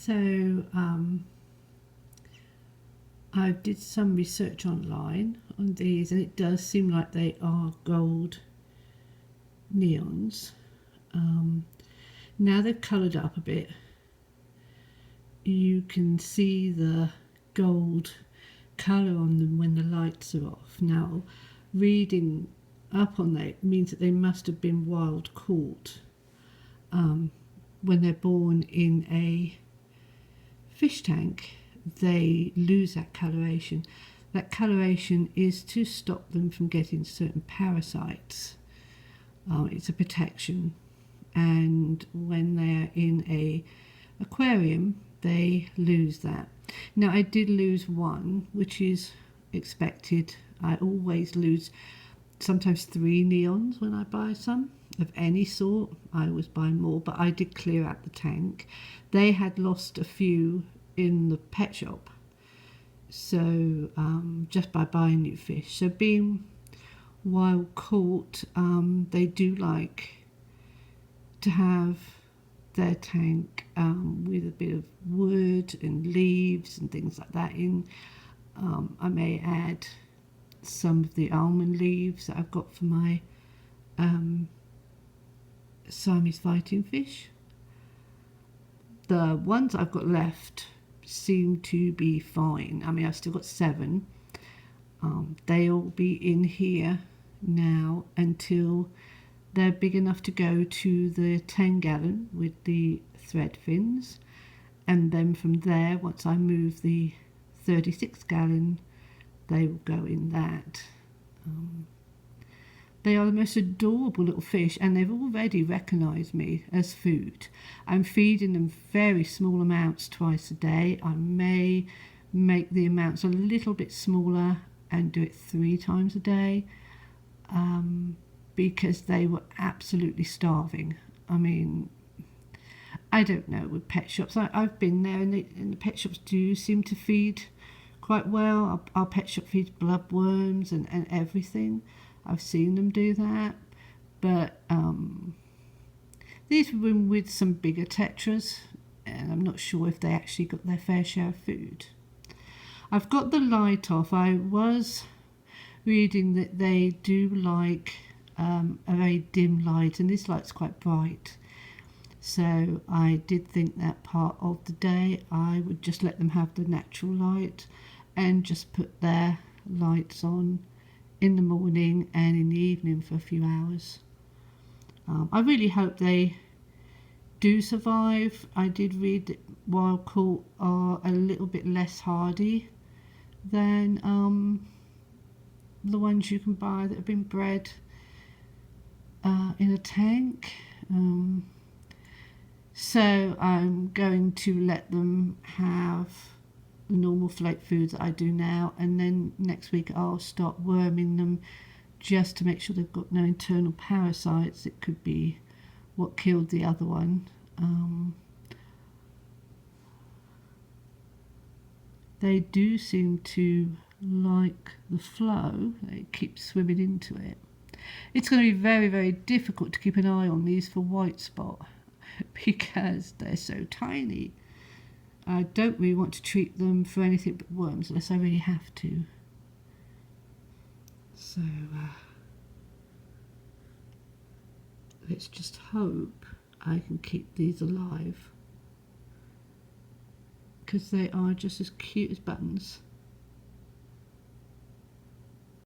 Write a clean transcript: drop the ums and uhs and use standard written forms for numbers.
So I did some research online on these, and it does seem like they are gold neons. Now they've coloured up a bit. You can see the gold colour on them when the lights are off. Now, reading up on that means that they must have been wild caught when they're born in a fish tank. They lose that coloration. That coloration is to stop them from getting certain parasites. It's a protection, and when they're in a aquarium they lose that. Now I did lose one, which is expected. I always lose sometimes 3 neons when I buy some of any sort. I always buy more, but I did clear out the tank. They had lost a few in the pet shop, so just by buying new fish. So being wild caught, they do like to have their tank with a bit of wood and leaves and things like that in. I may add some of the almond leaves that I've got for my Siamese fighting fish. The ones I've got left seem to be fine. I mean, I've still got 7. They'll be in here now until they're big enough to go to the 10-gallon with the thread fins, and then from there, once I move the 36-gallon, they will go in that. They are the most adorable little fish, and they've already recognised me as food. I'm feeding them very small amounts twice a day. I may make the amounts a little bit smaller and do it 3 times a day, because they were absolutely starving. I mean, I don't know, with pet shops, I've been there, and the pet shops do seem to feed quite well. Our pet shop feeds bloodworms and everything. I've seen them do that, but these were with some bigger tetras, and I'm not sure if they actually got their fair share of food. I've got the light off. I was reading that they do like a very dim light, and this light's quite bright. So I did think that part of the day I would just let them have the natural light and just put their lights on in the morning and in the evening for a few hours. I really hope they do survive. I did read that wild caught are a little bit less hardy than the ones you can buy that have been bred in a tank. So I'm going to let them have the normal flake foods that I do now, and then next week I'll start worming them just to make sure they've got no internal parasites. It could be what killed the other one. They do seem to like the flow. They keep swimming into it. It's going to be very, very difficult to keep an eye on these for white spot because they're so tiny. I don't really want to treat them for anything but worms unless I really have to. So let's just hope I can keep these alive, because they are just as cute as buttons.